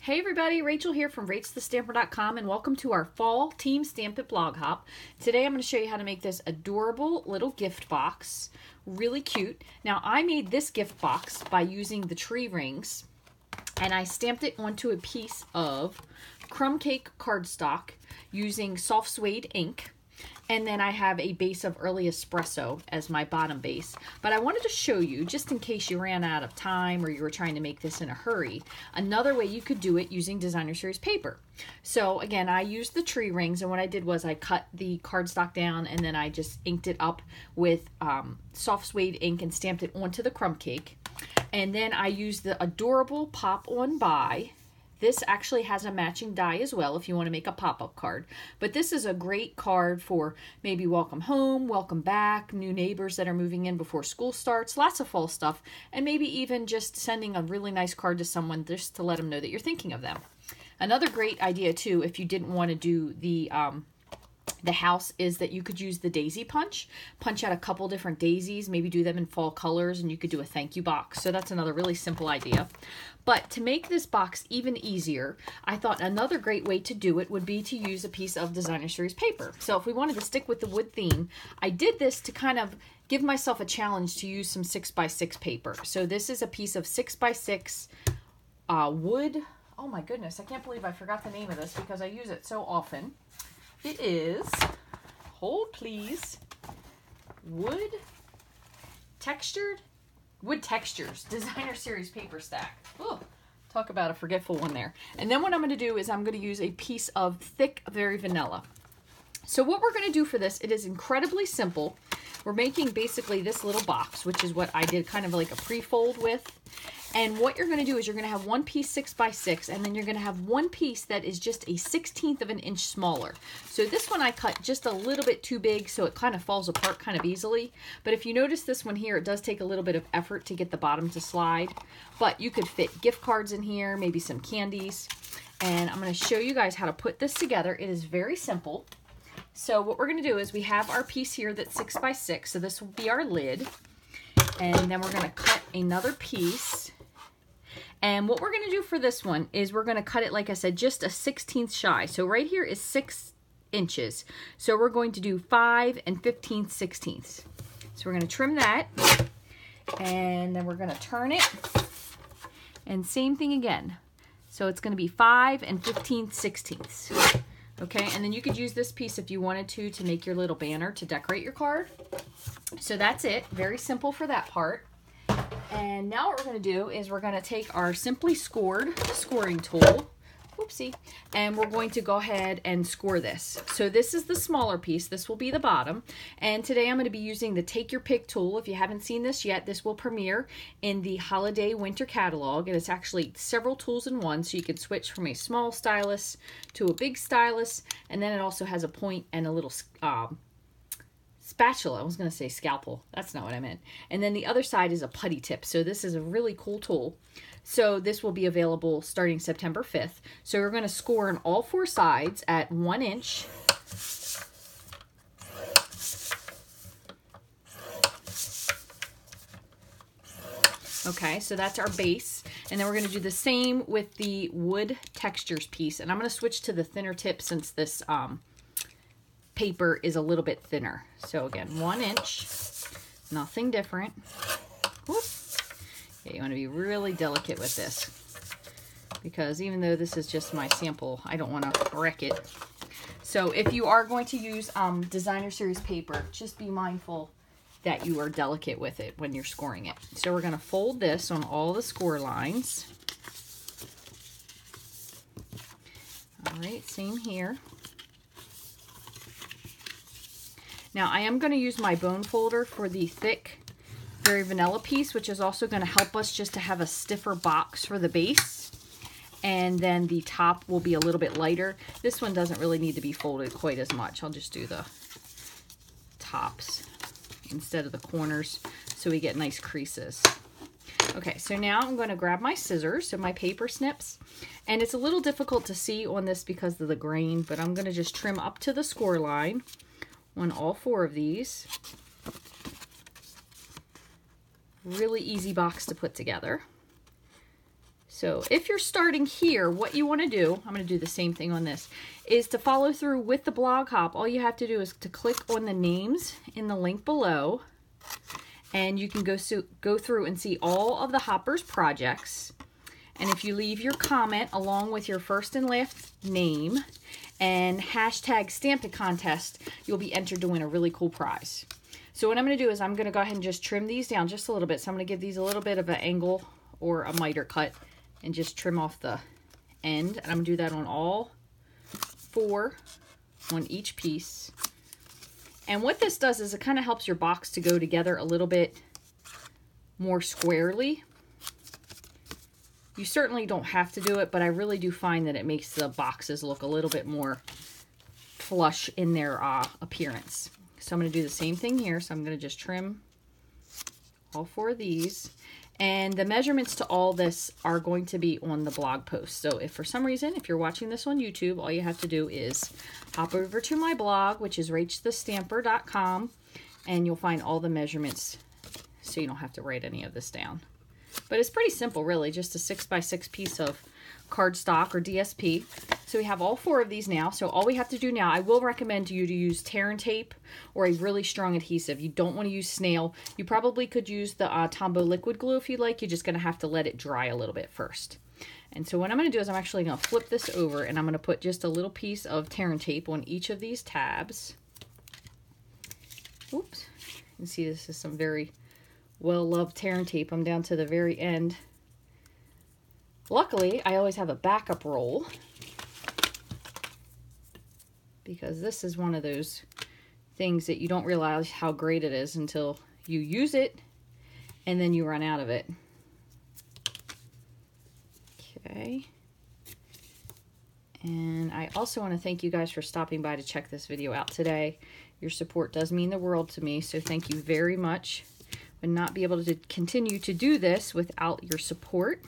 Hey everybody, Rachel here from Rachthestamper.com and welcome to our Fall Team Stampin' Blog Hop. Today I'm going to show you how to make this adorable little gift box. Really cute. Now I made this gift box by using the tree rings and I stamped it onto a piece of crumb cake cardstock using soft suede ink. And then I have a base of early espresso as my bottom base. But I wanted to show you, just in case you ran out of time or you were trying to make this in a hurry, another way you could do it using designer series paper. So again, I used the tree rings, and what I did was I cut the cardstock down and then I just inked it up with soft suede ink and stamped it onto the crumb cake. And then I used the adorable Pop On By. This actually has a matching die as well if you want to make a pop-up card. But this is a great card for maybe welcome home, welcome back, new neighbors that are moving in before school starts, lots of fall stuff, and maybe even just sending a really nice card to someone just to let them know that you're thinking of them. Another great idea too, if you didn't want to do the house, is that you could use the daisy punch out a couple different daisies, maybe do them in fall colors, and you could do a thank you box. So that's another really simple idea. But to make this box even easier, I thought another great way to do it would be to use a piece of designer series paper. So if we wanted to stick with the wood theme, I did this to kind of give myself a challenge to use some 6x6 paper. So this is a piece of 6x6 wood. Oh my goodness, I can't believe I forgot the name of this because I use it so often. It is, hold please, Wood Textures Designer Series Paper Stack. Ooh, talk about a forgetful one there. And then what I'm going to do is I'm going to use a piece of thick, very vanilla. So what we're going to do for this, it is incredibly simple. We're making basically this little box, which is what I did kind of like a pre-fold with. And what you're going to do is you're going to have one piece 6x6, and then you're going to have one piece that is just a 1/16 of an inch smaller. So this one I cut just a little bit too big, so it kind of falls apart kind of easily. But if you notice this one here, it does take a little bit of effort to get the bottom to slide. But you could fit gift cards in here, maybe some candies. And I'm going to show you guys how to put this together. It is very simple. So what we're going to do is we have our piece here that's 6x6, so this will be our lid. And then we're going to cut another piece. And what we're going to do for this one is we're going to cut it, like I said, just a 1/16 shy. So right here is 6 inches. So we're going to do 5 15/16. So we're going to trim that. And then we're going to turn it. And same thing again. So it's going to be 5 15/16. Okay, and then you could use this piece if you wanted to make your little banner to decorate your card. So that's it. Very simple for that part. And now what we're going to do is we're going to take our Simply Scored scoring tool, whoopsie, and we're going to go ahead and score this. So this is the smaller piece. This will be the bottom. And today I'm going to be using the Take Your Pick tool. If you haven't seen this yet, this will premiere in the Holiday Winter Catalog. And it's actually several tools in one, so you can switch from a small stylus to a big stylus. And then it also has a point and a little spatula. I was going to say scalpel. That's not what I meant. And then the other side is a putty tip. So this is a really cool tool. So this will be available starting September 5th. So we're going to score on all 4 sides at 1 inch. Okay, so that's our base. And then we're going to do the same with the Wood Textures piece. And I'm going to switch to the thinner tip since this paper is a little bit thinner. So again, 1 inch, nothing different. Whoop. Yeah, you want to be really delicate with this because even though this is just my sample, I don't want to wreck it. So if you are going to use designer series paper, just be mindful that you are delicate with it when you're scoring it. So we're going to fold this on all the score lines. All right, same here. Now I am going to use my bone folder for the thick, very vanilla piece, which is also going to help us just to have a stiffer box for the base. And then the top will be a little bit lighter. This one doesn't really need to be folded quite as much. I'll just do the tops instead of the corners so we get nice creases. Okay, so now I'm going to grab my scissors, so my paper snips. And it's a little difficult to see on this because of the grain, but I'm going to just trim up to the score line on all 4 of these. Really easy box to put together. So if you're starting here, what you want to do, I'm going to do the same thing on this, is to follow through with the blog hop. All you have to do is to click on the names in the link below, and you can go through and see all of the Hoppers projects. And if you leave your comment along with your first and last name and hashtag Stampin' Contest, you'll be entered to win a really cool prize. So what I'm going to do is I'm going to go ahead and just trim these down just a little bit. So I'm going to give these a little bit of an angle or a miter cut and just trim off the end. And I'm going to do that on all 4 on each piece. And what this does is it kind of helps your box to go together a little bit more squarely. You certainly don't have to do it, but I really do find that it makes the boxes look a little bit more flush in their appearance. So I'm going to do the same thing here. So I'm going to just trim all 4 of these. And the measurements to all this are going to be on the blog post. So if for some reason, if you're watching this on YouTube, all you have to do is hop over to my blog, which is rachthestamper.com, and you'll find all the measurements so you don't have to write any of this down. But it's pretty simple, really, just a 6x6 piece of cardstock or DSP. So we have all 4 of these now. So all we have to do now, I will recommend you to use tear and tape or a really strong adhesive. You don't want to use snail. You probably could use the Tombow liquid glue if you like. You're just going to have to let it dry a little bit first. And so what I'm going to do is I'm actually going to flip this over, and I'm going to put just a little piece of tear and tape on each of these tabs. Oops. You can see this is some very well-loved tear and tape. I'm down to the very end. Luckily, I always have a backup roll because this is one of those things that you don't realize how great it is until you use it and then you run out of it. Okay. And I also want to thank you guys for stopping by to check this video out today. Your support does mean the world to me, so thank you very much. Would not be able to continue to do this without your support.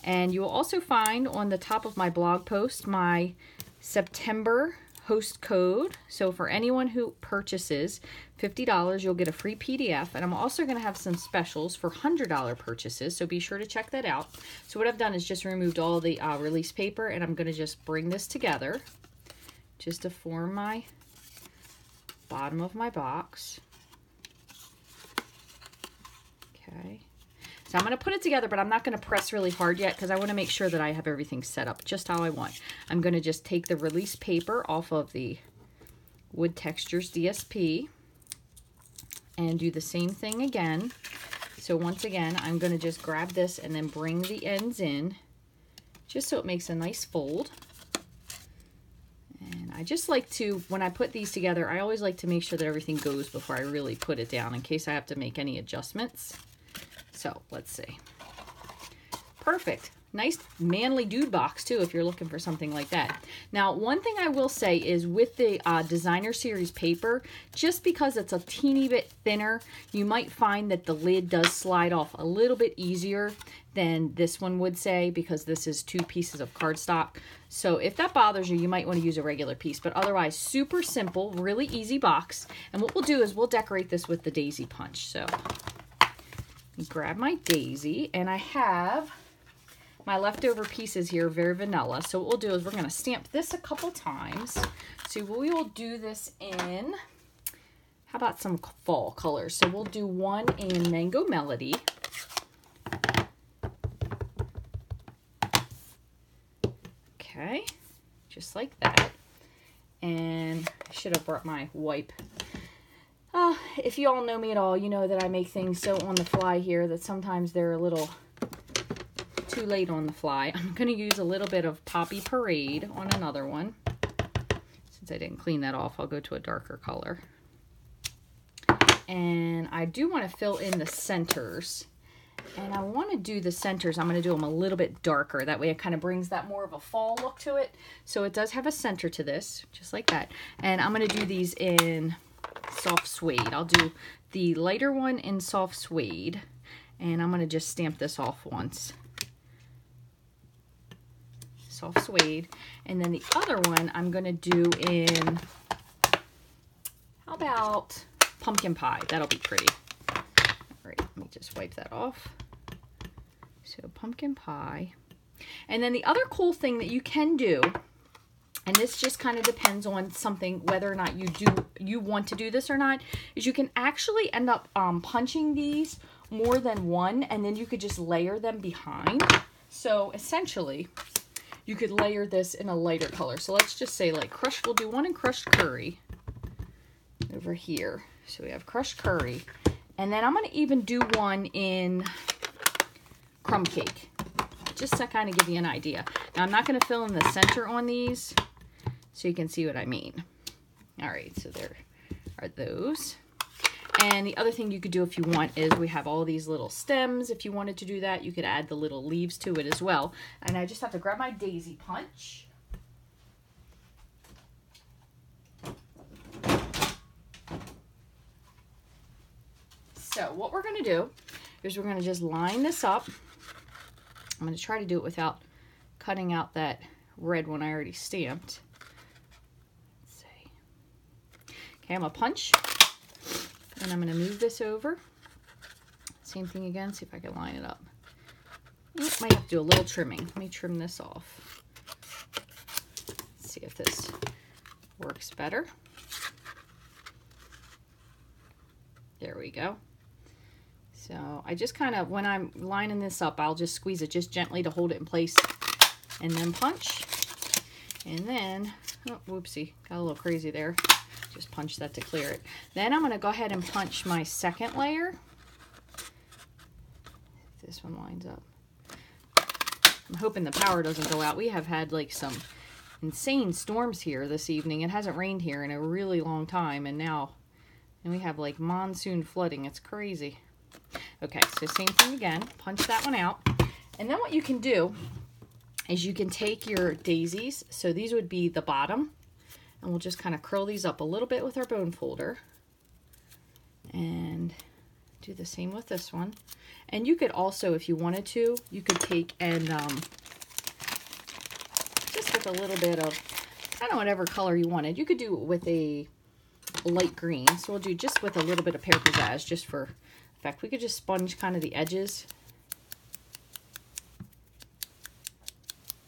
And you will also find on the top of my blog post my September host code. So for anyone who purchases $50, you'll get a free PDF. And I'm also going to have some specials for $100 purchases, so be sure to check that out. So what I've done is just removed all the release paper, and I'm going to just bring this together just to form my bottom of my box. Okay. So I'm going to put it together, but I'm not going to press really hard yet because I want to make sure that I have everything set up just how I want. I'm going to just take the release paper off of the Wood Textures DSP and do the same thing again. So once again, I'm going to just grab this and then bring the ends in just so it makes a nice fold. And I just like to, when I put these together, I always like to make sure that everything goes before I really put it down in case I have to make any adjustments. So let's see. Perfect. Nice manly dude box too if you're looking for something like that. Now one thing I will say is with the designer series paper, just because it's a teeny bit thinner, you might find that the lid does slide off a little bit easier than this one would say, because this is 2 pieces of cardstock. So if that bothers you, you might want to use a regular piece, but otherwise super simple, really easy box. And what we'll do is we'll decorate this with the daisy punch. So grab my daisy, and I have my leftover pieces here, very vanilla. So what we'll do is we're going to stamp this a couple times. So we will do this in, how about some fall colors? So we'll do one in Mango Melody. Okay, just like that. And I should have brought my wipe. If you all know me at all, you know that I make things so on the fly here that sometimes they're a little too late on the fly. I'm going to use a little bit of Poppy Parade on another one. Since I didn't clean that off, I'll go to a darker color. And I do want to fill in the centers. And I want to do the centers, I'm going to do them a little bit darker. That way it kind of brings that more of a fall look to it. So it does have a center to this, just like that. And I'm going to do these in soft suede. I'll do the lighter one in soft suede, and I'm going to just stamp this off once. Soft suede. And then the other one I'm going to do in, how about pumpkin pie? That'll be pretty. All right, let me just wipe that off. So pumpkin pie. And then the other cool thing that you can do, and this just kind of depends on something, whether or not you want to do this or not, is you can actually end up punching these more than one, and then you could just layer them behind. So essentially, you could layer this in a lighter color. So let's just say like crushed, we'll do one in crushed curry over here. So we have crushed curry. And then I'm going to even do one in crumb cake, just to kind of give you an idea. Now I'm not going to fill in the center on these, so you can see what I mean. All right, so there are those. And the other thing you could do if you want is we have all these little stems. If you wanted to do that, you could add the little leaves to it as well. And I just have to grab my daisy punch. So what we're going to do is we're going to just line this up. I'm going to try to do it without cutting out that red one I already stamped. Let's see. Okay, I'm going to punch. And I'm going to move this over. Same thing again, see if I can line it up. Might have to do a little trimming. Let me trim this off. Let's see if this works better. There we go. So I just kind of, when I'm lining this up, I'll just squeeze it just gently to hold it in place and then punch. And then, oh, whoopsie, got a little crazy there. Just punch that to clear it. Then I'm going to go ahead and punch my second layer. If this one lines up. I'm hoping the power doesn't go out. We have had like some insane storms here this evening. It hasn't rained here in a really long time, and we have like monsoon flooding. It's crazy. Okay, so same thing again. Punch that one out. And then what you can do is you can take your daisies. So these would be the bottom. And we'll just kind of curl these up a little bit with our bone folder. And do the same with this one. And you could also, if you wanted to, you could take and just with a little bit of kind of whatever color you wanted. You could do it with a light green. So we'll do just with a little bit of pear pizzazz just for effect. We could just sponge kind of the edges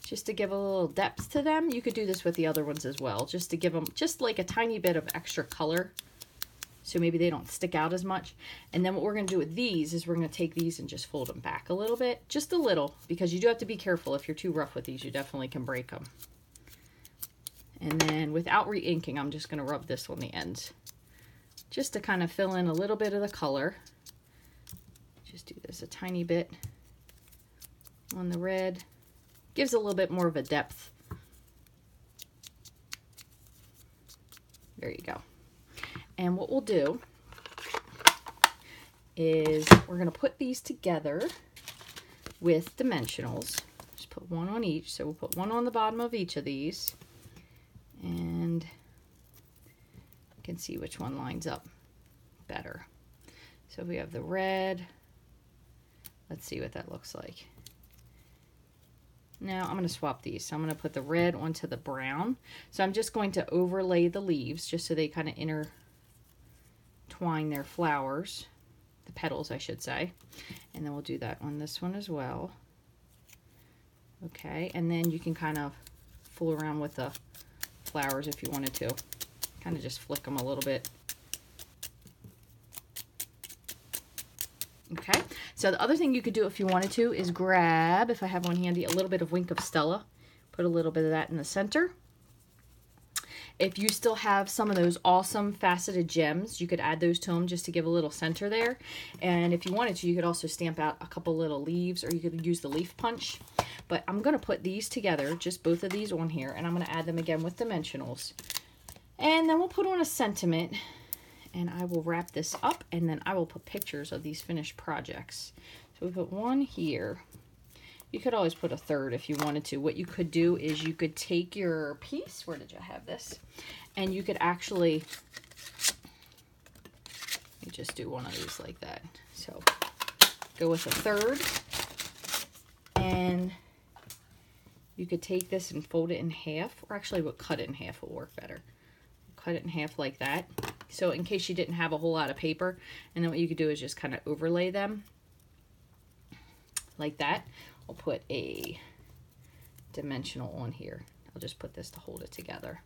just to give a little depth to them. You could do this with the other ones as well, just to give them just like a tiny bit of extra color, so maybe they don't stick out as much. And then what we're going to do with these is we're going to take these and just fold them back a little bit, just a little, because you do have to be careful. If you're too rough with these, you definitely can break them. And then without re-inking, I'm just going to rub this on the ends, just to kind of fill in a little bit of the color. Just do this a tiny bit on the red. Gives a little bit more of a depth. There you go. And what we'll do is we're going to put these together with dimensionals. Just put one on each. So we'll put one on the bottom of each of these. And you can see which one lines up better. So we have the red. Let's see what that looks like. Now I'm going to swap these. So I'm going to put the red onto the brown. So I'm just going to overlay the leaves just so they kind of intertwine their flowers, the petals I should say. And then we'll do that on this one as well. Okay, and then you can kind of fool around with the flowers if you wanted to. Kind of just flick them a little bit. Okay, so the other thing you could do if you wanted to is grab, if I have one handy, a little bit of Wink of Stella. Put a little bit of that in the center. If you still have some of those awesome faceted gems, you could add those to them just to give a little center there. And if you wanted to, you could also stamp out a couple little leaves, or you could use the leaf punch. But I'm going to put these together, just both of these on here, and I'm going to add them again with dimensionals. And then we'll put on a sentiment. And I will wrap this up, and then I will put pictures of these finished projects. So we put one here. You could always put a third if you wanted to. What you could do is you could take your piece, where did you have this? And you could actually, you just do one of these like that. So go with a third, and you could take this and fold it in half, or actually we'll cut it in half, will work better. Cut it in half like that. So in case you didn't have a whole lot of paper, and then what you could do is just kind of overlay them like that. I'll put a dimensional on here. I'll just put this to hold it together.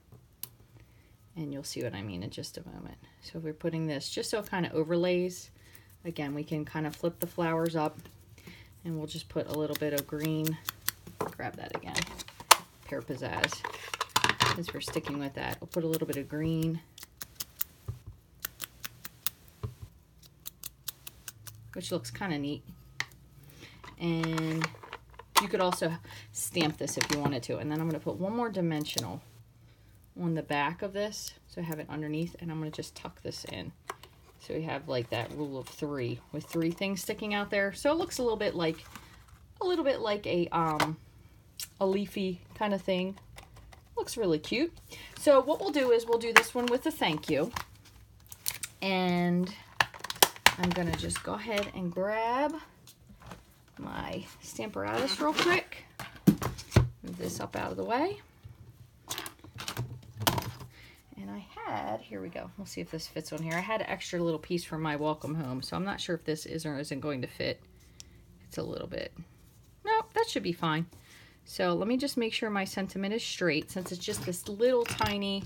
And you'll see what I mean in just a moment. So if we're putting this, just so it kind of overlays, again, we can kind of flip the flowers up, and we'll just put a little bit of green. Grab that again. Pear Pizzazz. As we're sticking with that, we'll put a little bit of green. Which looks kind of neat. And you could also stamp this if you wanted to. And then I'm going to put one more dimensional on the back of this, so I have it underneath, and I'm going to just tuck this in. So we have like that rule of 3 with 3 things sticking out there. So it looks a little bit like a leafy kind of thing. Looks really cute. So what we'll do is we'll do this one with a thank you. And I'm going to just go ahead and grab my Stamparatus real quick. Move this up out of the way. And I had, here we go. We'll see if this fits on here. I had an extra little piece from my welcome home, so I'm not sure if this is or isn't going to fit. It's a little bit. No, that should be fine. So let me just make sure my sentiment is straight, since it's just this little tiny,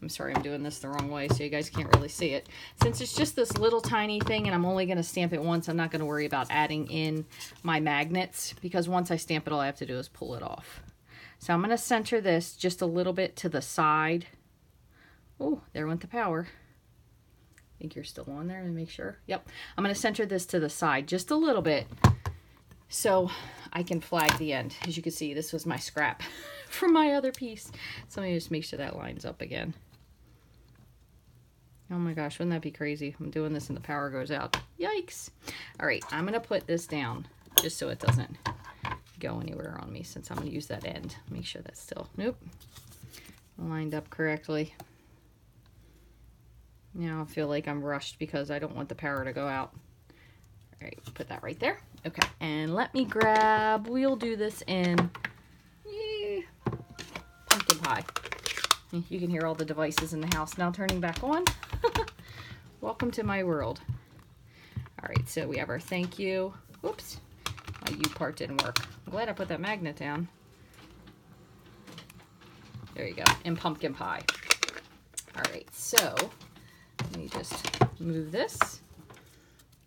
I'm sorry, I'm doing this the wrong way so you guys can't really see it. Since it's just this little tiny thing and I'm only going to stamp it once, I'm not going to worry about adding in my magnets, because once I stamp it, all I have to do is pull it off. So I'm going to center this just a little bit to the side. Oh, there went the power. I think you're still on there. Let me make sure. Yep. I'm going to center this to the side just a little bit so I can flag the end. As you can see, this was my scrap from my other piece. So let me just make sure that lines up again. Oh my gosh, wouldn't that be crazy? I'm doing this and the power goes out. Yikes. All right, I'm going to put this down just so it doesn't go anywhere on me, since I'm going to use that end. Make sure that's still, nope, lined up correctly. Now I feel like I'm rushed because I don't want the power to go out. All right, put that right there. Okay, and let me grab, we'll do this in pumpkin pie. You can hear all the devices in the house now turning back on. Welcome to my world. All right, so we have our thank you. Whoops, my U part didn't work. I'm glad I put that magnet down. There you go, in pumpkin pie. All right, so let me just move this.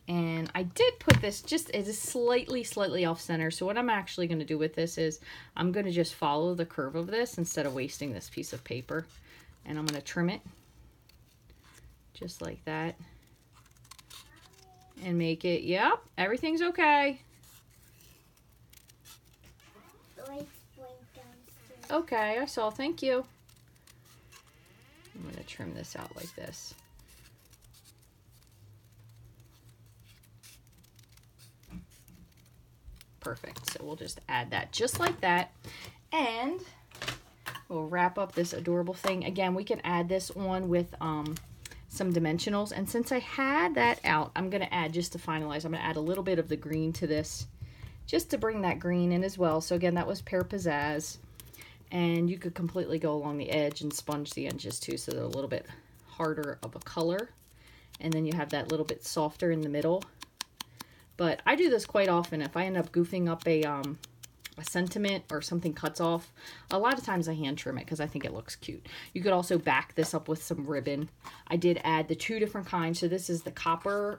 And I did put this just as a slightly off center. So what I'm actually going to do with this is I'm going to just follow the curve of this instead of wasting this piece of paper. And I'm going to trim it just like that. And make it, yep, everything's okay. Okay, I saw, thank you. I'm going to trim this out like this. Perfect. So we'll just add that just like that. And we'll wrap up this adorable thing. Again, we can add this on with some dimensionals. And since I had that out, I'm going to add, just to finalize, I'm going to add a little bit of the green to this, just to bring that green in as well. So again, that was Pear Pizzazz. And you could completely go along the edge and sponge the edges too, so they're a little bit harder of a color. And then you have that little bit softer in the middle. But I do this quite often. If I end up goofing up a sentiment or something cuts off, a lot of times I hand trim it because I think it looks cute. You could also back this up with some ribbon. I did add the 2 different kinds. So this is the copper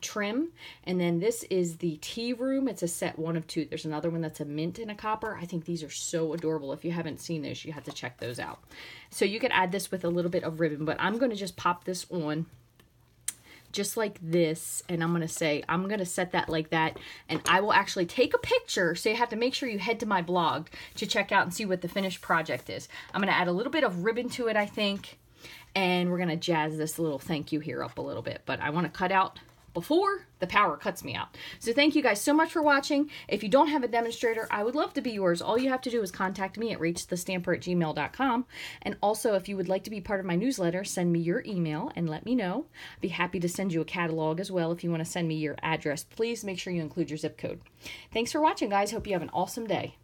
trim, and then this is the tea room. It's a set 1 of 2. There's another one that's a mint and a copper. I think these are so adorable. If you haven't seen those, you have to check those out. So you could add this with a little bit of ribbon, but I'm going to just pop this on just like this, and I'm going to say, I'm going to set that like that, and I will actually take a picture, so you have to make sure you head to my blog to check out and see what the finished project is. I'm going to add a little bit of ribbon to it, I think, and we're going to jazz this little thank you here up a little bit, but I want to cut out before the power cuts me out. So thank you guys so much for watching. If you don't have a demonstrator, I would love to be yours. All you have to do is contact me at rachthestamper@gmail.com. And also, if you would like to be part of my newsletter, send me your email and let me know. I'd be happy to send you a catalog as well. If you want to send me your address, please make sure you include your zip code. Thanks for watching, guys. Hope you have an awesome day.